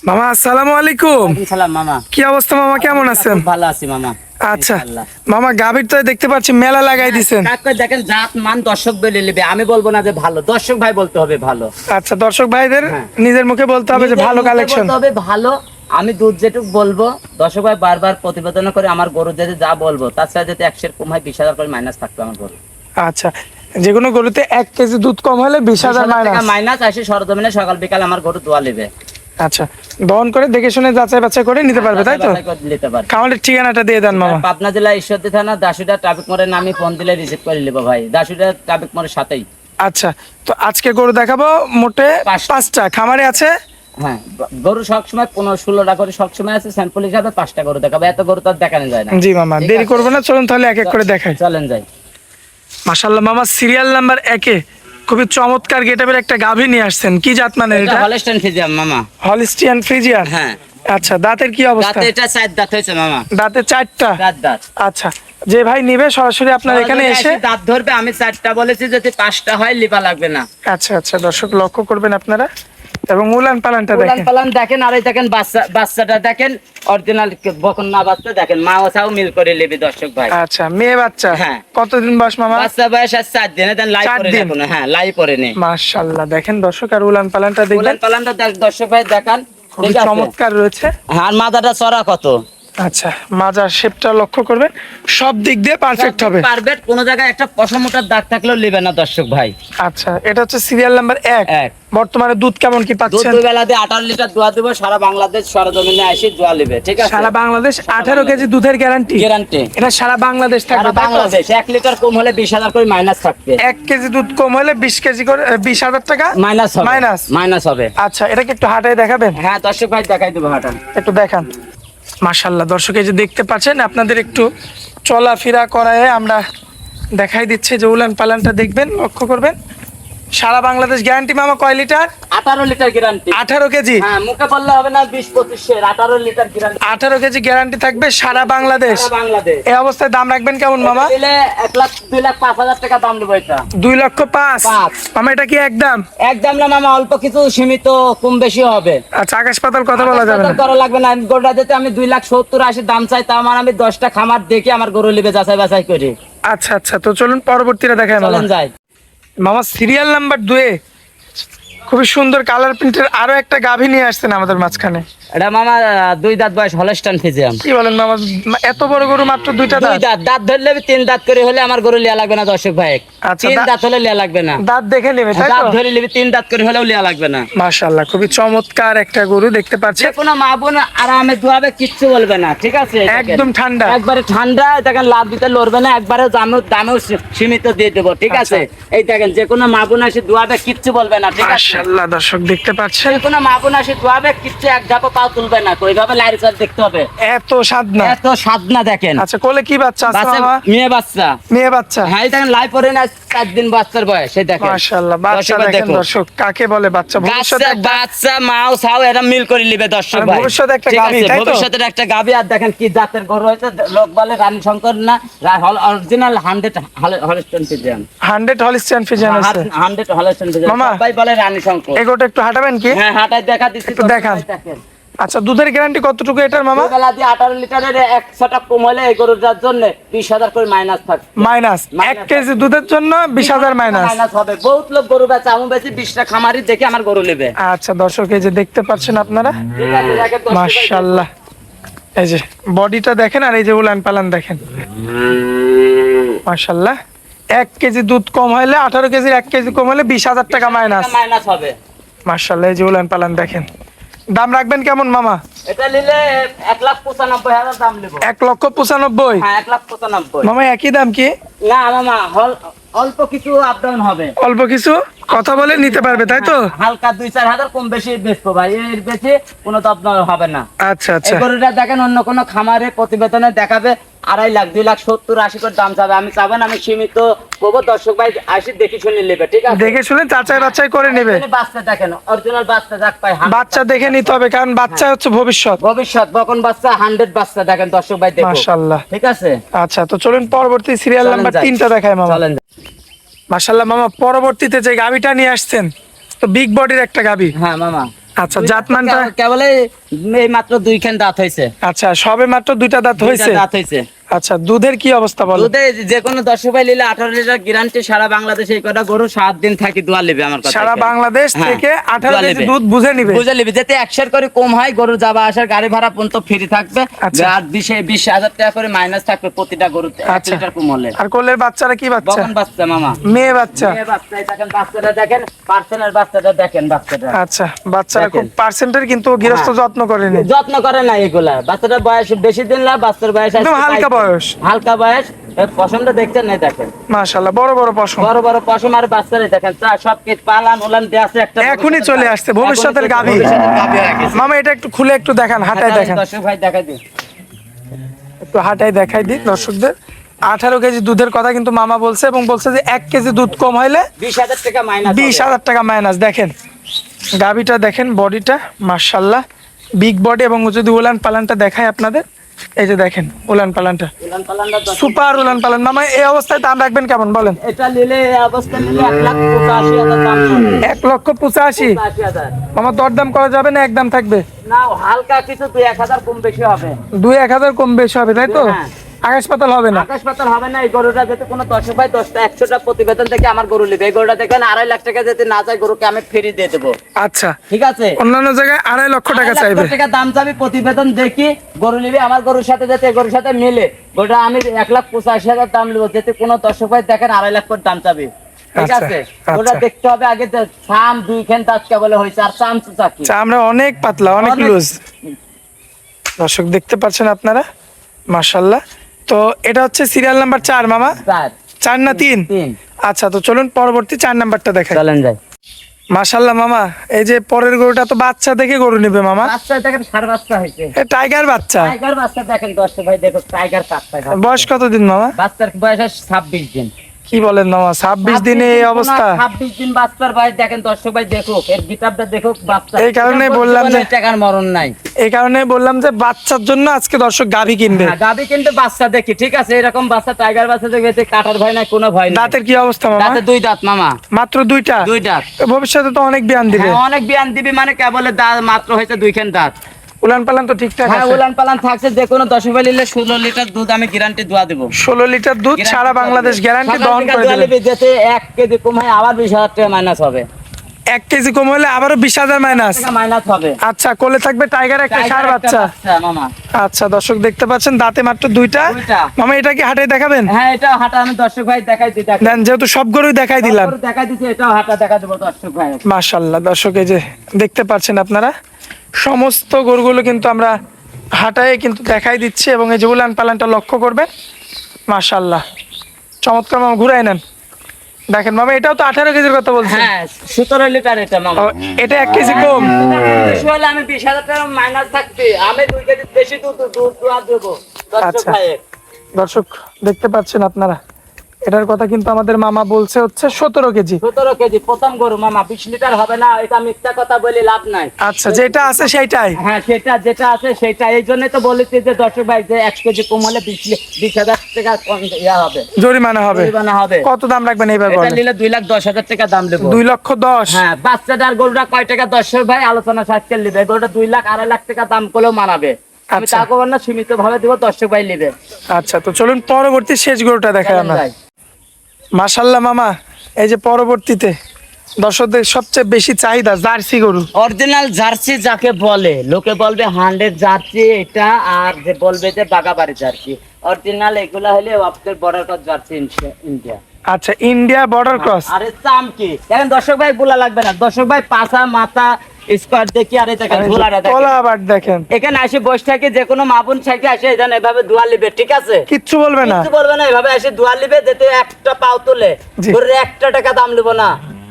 মামা আসসালামু আলাইকুম। ওয়ালাইকুম সালাম মামা। কি অবস্থা মামা, কেমন আছেন? খুব ভালো আছি মামা। আচ্ছা ইনশাআল্লাহ। মামা, গাভীর তো দেখতে পাচ্ছি মেলা লাগাই দিছেন। কাকা দেখেন জাত মান দর্শক বলে নেবে, আমি বলবো না যে ভালো, দর্শক ভাই বলতে হবে ভালো। আচ্ছা, দর্শক ভাইদের হ্যাঁ। নিজের মুখে বলতে হবে যে নিজের ভালো মুখে কালেকশন। বলতে হবে ভালো। আমি দুধ যেটুক বলবো দর্শক ভাই বারবার প্রতিবেদন করে আমার গরু যদি যা বলবো তার সাথে যদি 100 কম হয় 20,000 করে মাইনাস থাকবে আমার গরু। আচ্ছা, যে কোনো গরুতে 1 কেজি দুধ কম হলে 20,000 মাইনাস। মাইনাস আসে সরজমিনে সকাল বিকাল আমার গরু দোয়া নেবে। আচ্ছা, দহন করে দেখে শুনে যাচাই বাছাই করে নিতে পারবে, তাই তো? নিতে পারবে। খামারের ঠিকানাটা দিয়ে দেন মামা। পাবনা জেলা ঈশ্বরদী থানা দাসুটা ট্রাফিক মোড়ের নামে ফোন দিলে রিসিভ করে নেবো ভাই, দাসুটা ট্রাফিক মোড়ের সাথেই। আচ্ছা, তো আজকে গরু দেখাবো মোটে 5টা। খামারে আছে? হ্যাঁ, গরু সবসময় 15-16টা করে সবসময় আছে, স্যাম্পল হিসাবে 5টা গরু দেখাবো, এত গরু তো আর দেখানো যায় না। জি মামা, ঠিক দেরি আছে? করবো না, চলুন তাহলে এক এক করে দেখাই। চলেন যাই। মাশাআল্লাহ মামা, সিরিয়াল নাম্বার 1-এ খুবই চমৎকার গেটআপের একটা গাভী নিয়ে আসছেন। কি জাত মানের এটা এটা? হলস্টাইন ফ্রিজিয়ান মামা। Holstein Friesian. হ্যাঁ। আচ্ছা, দাঁতের কি অবস্থা? দাঁতে এটা 4 দাঁত হয়েছে মামা। দাঁতে 4টা। 4 দাঁত। আচ্ছা, যে ভাই নিবে সরাসরি আপনার এখানে সরাসরি এসে। দাঁত ধরবে, আমি 4টা বলেছি, যদি 5টা হয় লিবা লাগবে না। আচ্ছা আচ্ছা, দর্শক লক্ষ্য করবেন আপনারা, এবং উলান পালানটা উলান দেখেন। পালান দেখেন, আর এই দেখেন বাচ্চাটা দেখেন, অরিজিনাল বকন না বাচ্চা দেখেন, মা ও ছাও মিল করে নেবে দর্শক ভাই। আচ্ছা, মেয়ে বাচ্চা। হ্যাঁ। কতদিন বয়স মামা? বাচ্চা বয়স আর 4 দিন, দেন লাই 4 পরে দিন। না, হ্যাঁ লাই পরে নেই। মাশাআল্লাহ, দেখেন দর্শক, আর উলান পালানটা দেখবেন, উলান পালানটা দর্শক ভাই দেখান। খুবই ঠিক আছে? চমৎকার রয়েছে। হ্যাঁ, আর মাথাটা চড়া কত। আচ্ছা, মাজার শেপটা লক্ষ্য করবেন, সব দিক দিয়ে পারফেক্ট হবে। পারফেক্ট, কোন জায়গায় একটা পশমোটার দাগ থাকলেও নেবে না দর্শক ভাই। আচ্ছা, এটা হচ্ছে সিরিয়াল নাম্বার 1। এক। বর্তমানে দুধ কেমন কি দুধ পাচ্ছেন? 2 বেলা দিয়ে 18 লিটার দোয়া দেবো, সারা বাংলাদেশ সরজমিনে এসে দোয়া নেবে। ঠিক আছে? সারা বাংলাদেশ 18 কেজি দুধের গ্যারান্টি। গ্যারান্টি। এটা সারা বাংলাদেশ থাকবে, সারা তাই তো? বাংলাদেশ 1 লিটার কম হলে 20,000 করে মাইনাস থাকবে। 1 কেজি দুধ কম হলে 20 কেজি করে 20,000 টাকা মাইনাস হবে। মাইনাস। মাইনাস হবে। আচ্ছা, এটা কি একটু হাঁটায় দেখাবেন? হ্যাঁ দর্শক ভাই দেখাই দেবো, হাঁটান। একটু দেখান। মাশাআল্লাহ, দর্শক এই যে দেখতে পাচ্ছেন, আপনাদের একটু চলাফেরা করায় আমরা দেখাই দিচ্ছি, যে উলান পালানটা দেখবেন, লক্ষ্য করবেন। সারা বাংলাদেশ গ্যারান্টি মামা। কয় লিটার? 18 litre guarantee. 18 কেজি। হ্যাঁ, মুখে বললে হবে না 20-25 এর, 18 লিটার গ্যারান্টি। 18 কেজি গ্যারান্টি থাকবে সারা বাংলাদেশ। সারা বাংলাদেশ। এই অবস্থায় দাম রাখবেন কেমন মামা? দিলে 1,02,05,000 টাকা দাম দেবো এটা। 2,05,000 5 মামা, এটা কি একদম? একদম না মামা, অল্প কিছু সীমিত কম বেশি হবে। আচ্ছা, আকাশ পাতাল কথা বলা যাবে না। করা লাগবে না। গরুটা যেতে আমি 2,70,80 দাম চাই, তা আমার আমি 10টা খামার দেখে আমার গরু লিবে যাচাই বাছাই করি। আচ্ছা আচ্ছা, তো চলুন পরবর্তীটা দেখাই মামা। চলেন যাই। মামা, সিরিয়াল নাম্বার 2-এ খুবই সুন্দর কালার প্রিন্টের আরো একটা গাভী নিয়ে আসছেন আমাদের মাঝখানে। এটা মামা 2 দাঁত বয়স হলস্টাইন ফ্রিজিয়ান। কি বলেন মামা, এত বড় গরু মাত্র 2টা 2 দাঁত? দাঁত ধরলে 3 দাঁত করে হলে আমার গরু লিয়া লাগবে না দর্শক ভাই। আচ্ছা, 3 দাঁত হলে লিয়া লাগবে না। দাঁত দেখে নেবে, তাই দাঁত তো? ধরে নিবি, 3 দাঁত করে হলেও লিয়া লাগবে না। মাশাআল্লাহ, খুবই চমৎকার একটা গরু দেখতে যে পাচ্ছেন। কোনো মা বোন আরামে ধোয়াবে, কিচ্ছু বলবে না। ঠিক আছে? একদম ঠান্ডা। একবারে ঠান্ডা, দেখেন লাভ দিতে লড়বে না, একবারে দামেও সীমিত দিয়ে দেবো। ঠিক আছে? এই দেখেন, যে কোনো মা বোন আসে ধোয়াবে, কিচ্ছু বলবে না। ঠিক আছে? মাশাআল্লাহ, দর্শক দেখতে পাচ্ছেন, যে কোনো মা বোন আসে ধোয়াবে, কিচ্ছু এক ধাপও পাও তুলবে না, ওইভাবে লাইট চার দেখতে হবে। এত সাদনা। এত সাধনা দেখেন। আচ্ছা, কোলে কি বাচ্চা আছে বাচ্চা, মামা? মেয়ে বাচ্চা। মেয়ে বাচ্চা। হ্যাঁ, এই দেখেন লাই পরে না 4 দিন বাচ্চার বয়স, এই দেখেন। মাশাআল্লাহ, বাচ্চা দর্শক দেখেন দেখো। দর্শক, কাকে বলে বাচ্চা? ভবিষ্যতে বাচ্চা, একটা বাচ্চা মাও ছাও এরা মিল করে নিবে দর্শক আর ভাই। ভবিষ্যতে একটা ঠিক গাভী, আছে? তাই তো? ভবিষ্যতের একটা গাভী। আর দেখেন কি জাতের গরু হয়েছে, লোক বলে রানী শঙ্কর না, original 100 Holstein Friesian. 100 Holstein Friesian আছে। 100 হলস্টাইন ফ্রিজিয়ান। মামা, সবাই বলে রানী শঙ্কর। এগোটা একটু হাঁটাবেন কি? হ্যাঁ, হাঁটায় দেখা দিচ্ছি, একটু দর্শক দেখান। ভাই দেখেন। আচ্ছা, দুধের গ্যারান্টি কতটুকু এটার মামা? দুই বেলা দিয়ে 18 লিটারের 100টা কম হলে এই গরুটার জন্য 20,000 করে মাইনাস থাকবে। মাইনাস। 1 কেজি দুধের জন্য 20,000 মাইনাস। মাইনাস হবে। বহুত লোক গরু বেচে, আমি বেশি 20টা খামারি দেখে আমার গরু নেবে। আচ্ছা দর্শক, এই যে দেখতে পাচ্ছেন আপনারা, ঠিক আছে? দেখেন দর্শক ভাই, মাশাআল্লাহ, এই যে বডিটা দেখেন, আর এই যে উলান পালান দেখেন, মাশাআল্লাহ। 1 কেজি দুধ কম হলে 18 কেজির 1 কেজি কম হলে 20,000 টাকা মাইনাস। মাইনাস হবে। মাশাআল্লাহ, এই যে উলান পালান দেখেন। দাম রাখবেন কেমন মামা? এটা নিলে 1,95,000 দাম নেব। 1,95,000। হ্যাঁ, 1,95,000। মামা, একই দাম কি? না মামা, অল্প কিছু আপ ডাউন হবে। অল্প কিছু কথা বলে নিতে পারবে, তাই তো? হালকা 2-4 হাজার কম বেশি বেচবো ভাই, এর বেশি কোনো দবদব হবে না। আচ্ছা আচ্ছা, এই গরুটা দেখেন, অন্য কোনো খামারে প্রতিবেদনে দেখাবে 2.5 লাখ 2,70,80 করে দাম চাবে। আমি চাবো না, আমি সীমিত করবো, দর্শক ভাই আসি দেখে শুনে নেবে। ঠিক আছে? দেখে শুনে যাচাই বাছাই করে নেবে। বাচ্চা দেখেন, অরিজিনাল বাচ্চা যাক পাই। বাচ্চা দেখে নিতে হবে, কারণ বাচ্চা হচ্ছে ভবিষ্যৎ। ভবিষ্যৎ বকন বাচ্চা, 100 বাচ্চা দেখেন দর্শক ভাই দেখো। মাশাআল্লাহ। ঠিক আছে? আচ্ছা, তো চলুন পরবর্তী সিরিয়াল চলেন নাম্বার যাই। 3টা দেখায় মামা। চলেন। মাশাআল্লাহ মামা, পরবর্তীতে যে গাবিটা নিয়ে আসছেন, তো বিগ বডির একটা গাবি। হ্যাঁ মামা, আচ্ছা, জাতমানটা কেবল এই মাত্র 2 দাঁত হয়েছে। আচ্ছা, সবে মাত্র 2টা দাঁত হয়েছে। দাঁত হয়েছে। আচ্ছা, দুধের কি অবস্থা বলো? দুধে যে কোনো দর্শক ভাই নিলে 18 লিটার গ্যারান্টি, সারা বাংলাদেশে এই কটা গরু 7 দিন থাকি দোয়া নেবে আমার কাছে। সারা বাংলাদেশ হ্যাঁ, থেকে 18 দোয়া কেজি নেবে। দুধ বুঝে নিবে। বুঝে নিবে, যাতে 100 করে কম হয়, গরু যাবা আসার গাড়ি ভাড়া পর্যন্ত ফ্রি থাকবে। আচ্ছা। আর 20,000 টাকা করে মাইনাস থাকবে প্রতিটা গরুতে 1 আচ্ছা। লিটার কম হলে। আর কোলের বাচ্চারা কি বাচ্চা? বকন বাচ্চা মামা, মেয়ে বাচ্চা। মেয়ে বাচ্চা। এই দেখেন বাচ্চাটা, দেখেন পার্সেন্টের বাচ্চাটা, দেখেন বাচ্চাটা। আচ্ছা, বাচ্চারা খুব দেখেন। পার্সেন্টের, কিন্তু গৃহস্থ হ্যাঁ। যত্ন করেনি। যত্ন করে না এগুলা। বাচ্চাটার বয়স বেশি দিন না, বাচ্চার বয়স একদম আজকে হালকা 22 বয়স। হালকা বয়স। এই পশমটা দেখছেন না, দেখেন মাশাআল্লাহ, বড় বড় পশম। বড় বড় পশম। আর বাচ্চারে দেখেন সব কিছু পালান ওলান দিয়ে আছে। একটা এখনই চলে আসছে ভবিষ্যতের গাভী। ভবিষ্যতের গাভী হয়ে গেছে। মামা এটা একটু খুলে একটু দেখান, হাঁটায় দেখান, দর্শক ভাই দেখাই দিন। একটু হাঁটায় দেখাই দিই দর্শকদের। 18 কেজি দুধের কথা কিন্তু মামা বলছে, এবং বলছে যে 1 কেজি দুধ কম হইলে 20,000 টাকা মাইনাস। 20,000 টাকা মাইনাস। দেখেন গাভীটা, দেখেন বডিটা, মাশাআল্লাহ বিগ বডি। এবং যদি উলান পালানটা দেখাই আপনাদের, এই যে দেখেন উলান পালানটা, উলান পালানটা সুপার উলান পালান। মামা এই অবস্থায় দাম রাখবেন কেমন বলেন? এটা নিলে এই অবস্থা নিলে 1,85,000 দাম পড়বে। 1,85,000। 85,000 মামা দরদাম করা যাবে না একদম থাকবে? না, হালকা কিছু 2-1,000 কম বেশি হবে। 2-1,000 কম বেশি হবে, তাই তো? হ্যাঁ। আকাশ পাতাল হবে না। আকাশ পাতাল হবে না। এই গরুটা যাতে কোনো দর্শক ভাই 10টা প্রতিবেদন থেকে আমার গরু নেবে, এই গরুটা দেখবেন 2.5 লাখ টাকা যদি না চাই, গরুকে আমি ফ্রি দিয়ে দেবো। আচ্ছা, ঠিক আছে? অন্যান্য জায়গায় 2.5 লক্ষ টাকা 2.5 চাইবে। লাখ টাকা দাম চাবি, প্রতিবেদন দেখি গরু নিবি আমার গরুর সাথে, যাতে গরুর সাথে মিলে গরুটা আমি 1,85,000 দাম নেবো, যাতে কোনো দর্শক ভাই দেখেন 2.5 লাখ করে দাম চাবি। ঠিক আচ্ছা, আছে? আচ্ছা। ওটা দেখতে হবে আগে যে সাম 2 খান দাঁত কেবল হয়েছে, আর চাম চাকি আমরা অনেক পাতলা, অনেক লুজ। দর্শক দেখতে পাচ্ছেন আপনারা, মাশাআল্লাহ। তো এটা হচ্ছে সিরিয়াল নাম্বার 4 মামা। 4 না 3? 3। আচ্ছা, তো চলুন পরবর্তী 4 নাম্বারটা দেখাই। চলেন যাই। মাশাআল্লাহ মামা, এই যে পরের গরুটা তো বাচ্চা দেখে গরু নেবে মামা। বাচ্চা দেখেন, সার বাচ্চা হয়েছে। এ টাইগার বাচ্চা। টাইগার বাচ্চা দেখেন দর্শক ভাই, দেখো টাইগার কাটটা। বয়স কতদিন মামা? বাচ্চার বয়স 26 দিন। কি বলেন মামা, 26 দিনে এই অবস্থা? 26 দিন বাচ্চার বয়স দেখেন দর্শক ভাই, দেখুক এর গিটারটা, দেখুক বাচ্চা। এই কারণে বললাম যে টাকার মরণ নাই। এই কারণে বললাম যে বাচ্চার জন্য আজকে দর্শক গাভী কিনবে। হ্যাঁ, গাবি কিন্তু বাচ্চা দেখি, ঠিক আছে? এরকম বাচ্চা টাইগার বাচ্চা দেখে কাটার ভয় নাই, কোনো ভয় নাই। দাঁতের কি অবস্থা মামা? দাঁতে 2 দাঁত মামা, মাত্র 2টা? 2 দাঁত। ভবিষ্যতে তো অনেক বিয়ান দিবে। হ্যাঁ, অনেক বিয়ান দিবি, মানে কেবল দাঁত মাত্র হয়েছে 2 খান দাঁত। উলান পালান তো ঠিকঠাক হ্যাঁ, আছে? উলান পালান থাকছে। যে কোনো দর্শক ভাই নিলে 16 লিটার দুধ আমি গ্যারান্টি দোয়া দেবো। 16 লিটার দুধ সারা বাংলাদেশ গ্যারান্টি দহন করে দেবে। যাতে 1 কেজি কম হয়, আবার 20,000 টাকা মাইনাস হবে। 1 কেজি কম হলে আবারও 20,000 মাইনাস। টাকা মাইনাস হবে। আচ্ছা, কোলে থাকবে টাইগার একটা ষাঁড় বাচ্চা। মামা। আচ্ছা, দর্শক দেখতে পাচ্ছেন দাঁতে মাত্র 2টা। 2টা। মামা এটা কি হাটে দেখাবেন? হ্যাঁ, এটা হাঁটা আমি দর্শক ভাই দেখাই দিই। দেন, যেহেতু সব গরুই দেখাই দিলাম। দেখাই দিচ্ছি, এটাও হাঁটা দেখা দেবো দর্শক ভাই। মাশাআল্লাহ, দর্শক এই যে দেখতে পাচ্ছেন আপনারা, সমস্ত গরুগুলো কিন্তু আমরা হাঁটায় কিন্তু দেখাই দিচ্ছি। এবং এই যে উলান পালানটা লক্ষ্য করবেন, মাশাআল্লাহ চমৎকার। মামা ঘুরাই নেন, দেখেন মামা, এটাও তো 18 কেজির কথা বলছেন। হ্যাঁ, 17 লিটার এটা মামা। ও, এটা 1 কেজি কম। বেশি হলে আমি 20,000 টাকা মাইনাস থাকবে, আমি 2 কেজি বেশি দুধ দোয়া দেবো দর্শক আচ্ছা। ভাই। দর্শক দেখতে পাচ্ছেন আপনারা, এটার কথা কিন্তু আমাদের মামা বলছে হচ্ছে 17 কেজি। 17 কেজি প্রথম গরু মামা, 20 লিটার হবে না, এটা মিথ্যা কথা বলে লাভ নাই। আচ্ছা, যেটা আছে সেইটাই। হ্যাঁ, সেটা যেটা আছে সেটা। এই জন্যই তো বলেছি যে দর্শক ভাই, যে 1 কেজি কম হলে 20,000 টাকা ইয়া হবে, জরিমানা হবে। জরিমানা হবে। কত দাম রাখবেন এইবার এটা বলেন? নিলে 2,10,000 টাকা দাম দেবো। 2,10,000। হ্যাঁ, বাচ্চাটার গরুটা কয় টাকা দর্শক ভাই আলোচনা সাজকে নেবে, গরুটা 2 লাখ 2.5 লাখ টাকা দাম করলেও মানাবে। আমি আচ্ছা। তা করবো না, সীমিত ভাবে দিব, দর্শক ভাই নেবে। আচ্ছা, তো চলুন পরবর্তী শেষ গরুটা দেখাই আমরা। মাশাআল্লাহ মামা, এই যে পরবর্তীতে দর্শকদের সবচেয়ে বেশি চাহিদা জার্সি গরু। অরিজিনাল জার্সি যাকে বলে, লোকে বলবে 100 জার্সি এটা, আর যে বলবে যে বাগাবাড়ি জার্সি। অরিজিনাল এগুলা হলে আপনাদের বর্ডার ক্রস জার্সি ইন্ডিয়া। আচ্ছা, ইন্ডিয়া বর্ডার ক্রস। আরে চামকি দেখেন দর্শক ভাই, বলা লাগবে না দর্শক ভাই, পাছা মাথা স্কোয়ার দেখি, আরে দেখেন ঝোলাটা দেখেন, তলা আবার দেখেন। এখানে আসে বসে থাকে, যে কোনো মাপুন সাইকে আসে এখানে এভাবে দোয়া লিবে, ঠিক আছে? কিচ্ছু বলবে না। কিছু বলবে না, এভাবে এসে দোয়া লিবে, যেতে একটা পাও তুলে জি। গরুর 1 টাকা দাম লিব না।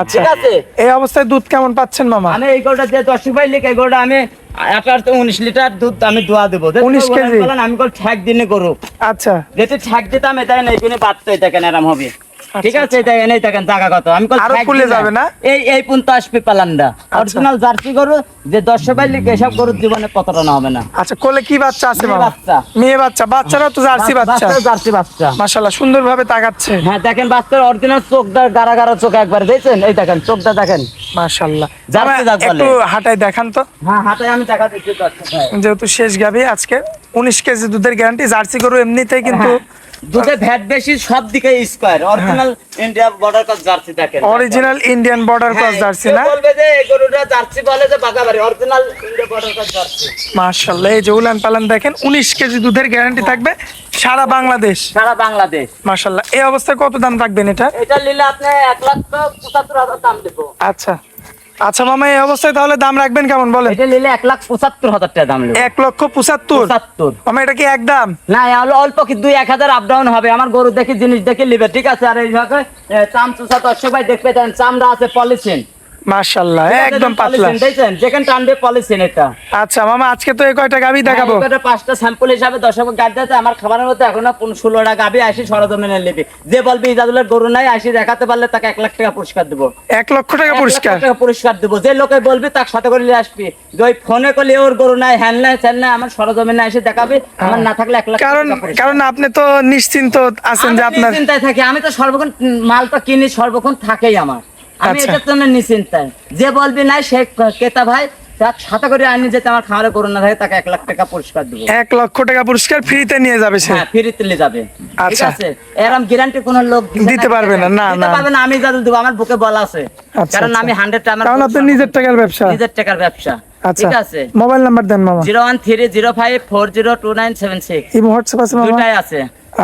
আচ্ছা, ঠিক আছে? এই অবস্থায় দুধ কেমন পাচ্ছেন মামা? আমি এই গরুটা যে দর্শক ভাই লিখে, এই গরুটা আমি 19 লিটার দুধ আমি দোয়া দেবো। 19 কেজি? আমি ঠ্যাক দিনে গরু, আচ্ছা, যেতে ঠ্যাক দিতাম এটা না, এইখানে বাচ্চা এটা কেন আরাম হবে। ঠিক আছে এটা এনেই দেখেন জায়গা কত আমি আরো ফুলে যাবে না? এই পুন্ত আসবে পালান্ডা অরিজিনাল জার্সি গরু যে 10 বাইলে এসব গরুর জীবনে পতন হবে না। আচ্ছা, কোলে কি বাচ্চা আছে মেয়ে মামা? বাচ্চা। মেয়ে বাচ্চা, বাচ্চারাও তো জার্সি বাচ্চা। জার্সি বাচ্চা মাশাআল্লাহ, সুন্দরভাবে তাকাচ্ছে। হ্যাঁ দেখেন বাচ্চার অরিজিনাল চোখটা গাড়া গাড়া চোখ একবার দেখছেন, এই দেখেন চোখটা দেখেন মাশাআল্লাহ। জার্সি দাগ বলে। একটু হাঁটাই দেখান তো, হ্যাঁ হাতে আমি দেখা দিচ্ছি দর্শক ভাই। যেহেতু শেষ গাবি আজকে 19 কেজি দুধের গ্যারান্টি। জার্সি গরু এমনিতেই কিন্তু দুধে ভ্যাট বেশি, সব দিকে square original India border cross jersey দেখেন। Original Indian border cross jersey না? বলবে যে এই গরুটা জার্সি বলে যে বাগাবাড়ি original India border cross jersey. মাশাআল্লাহ, এই যে উলান পালান দেখেন 19 কেজি দুধের গ্যারান্টি থাকবে সারা বাংলাদেশ। সারা বাংলাদেশ। মাশাআল্লাহ, এই অবস্থায় কত দাম রাখবেন এটা? এটা নিলে আপনি 1,75,000 দাম দেব। আচ্ছা আচ্ছা মামা, এই অবস্থায় তাহলে দাম রাখবেন কেমন বলেন? এটা নিলে 1,75,000 টাকা দাম নেব। 1,75,000? 75 মামা এটা কি একদম? না অল্প কি 2-1,000 আপ ডাউন হবে। আমার গরু দেখে জিনিস দেখে নিবে, ঠিক আছে? আর এইভাবে চামচুসা দর্শক ভাই দেখবে দেন, চামড়া আছে পলিসিন। মাশাআল্লাহ, একদম পাতলা। দেখছেন যেখানে টানবে পলিসিন এটা। আচ্ছা মামা, আজকে তো এই কয়টা গাবি দেখাবো? এটা 5টা স্যাম্পল হিসাবে দর্শক গাড়ি দিতে আমার খাবারের মধ্যে এখনো 16টা গাবি আসি সরজমিনে নেবে। যে বলবে ইজাজুলের গরু নাই আসি দেখাতে পারলে তাকে 1 লাখ টাকা পুরস্কার দেবো। 1 লক্ষ টাকা পুরস্কার? 1 লাখ টাকা পুরস্কার দেবো। যে লোকে বলবি তার সাথে করে নিয়ে আসবি। যে ওই ফোনে করলে ওর গরু নাই হ্যান নাই চ্যান নাই আমার সরজমিনে এসে দেখাবি, আমার না থাকলে 1 লাখ কারণ টাকা পুরস্কার। কারণ আপনি তো নিশ্চিন্ত আছেন যে আপনার চিন্তায় থাকি, আমি তো সর্বক্ষণ মালটা কিনি, সর্বক্ষণ থাকেই আমার। আমি আচ্ছা। এটার জন্য নিশ্চিন্তায়। যে বলবি নাই সে ক্রেতা ভাই তার সাথে করে আনি যেতে আমার খাওয়ারে করুন না থাকে তাকে 1 লাখ টাকা পুরস্কার দেবো। 1 লক্ষ টাকা পুরস্কার ফ্রিতে নিয়ে যাবে সে? হ্যাঁ ফ্রিতে নিয়ে যাবে। ঠিক আচ্ছা। আছে, এরকম গ্যারান্টি কোন লোক দিতে পারবে না? না, দিতে না। পারবে না, আমি যা দেবো আমার বুকে বলা আছে। আচ্ছা, কারণ আচ্ছা। আমি 100 আমার কারণ আপনার নিজের টাকার ব্যবসা। নিজের টাকার ব্যবসা। আচ্ছা, ঠিক আছে, মোবাইল নাম্বার দেন মামা। 01305402976 এই হোয়াটসঅ্যাপ আছে মামা? দুটাই আছে।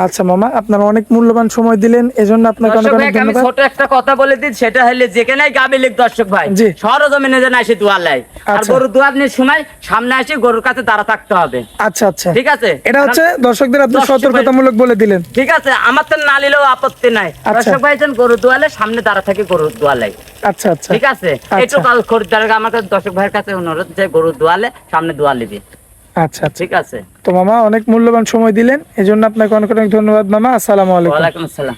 আচ্ছা মামা, আপনার অনেক মূল্যবান সময় দিলেন, এজন্য আপনাকে অনেক দর্শক অনেক ভাই, আমি ধন্যবাদ। ছোট একটা কথা বলে দিই, সেটা হলে যেখানে গাবি লিখ দর্শক ভাই জি। সরজমিনে যেন আসে দুয়ার লাই। আর আচ্ছা। গরু দুয়ার নিয়ে সময় সামনে আসে গরুর কাছে দাঁড়া থাকতে হবে। আচ্ছা আচ্ছা, ঠিক আছে, এটা হচ্ছে দর্শকদের আপনি দর্শক ভাই- সতর্কতামূলক বলে দিলেন। ঠিক আছে, আমার তো না নিলেও আপত্তি নাই। আচ্ছা। দর্শক ভাই যেন গরু দুয়ালে সামনে দাঁড়া থাকে গরু দুয়ালাই। আচ্ছা আচ্ছা, ঠিক আছে, আচ্ছা। একটু খরিদ্দার আমাদের দর্শক ভাইয়ের কাছে অনুরোধ যে গরু দুয়ালে সামনে দুয়াল নিবি। আচ্ছা আচ্ছা, ঠিক আছে, তো মামা অনেক মূল্যবান সময় দিলেন, এজন্য আপনাকে অনেক অনেক ধন্যবাদ মামা। আসসালামু আলাইকুম। ওয়ালাইকুম আসসালাম।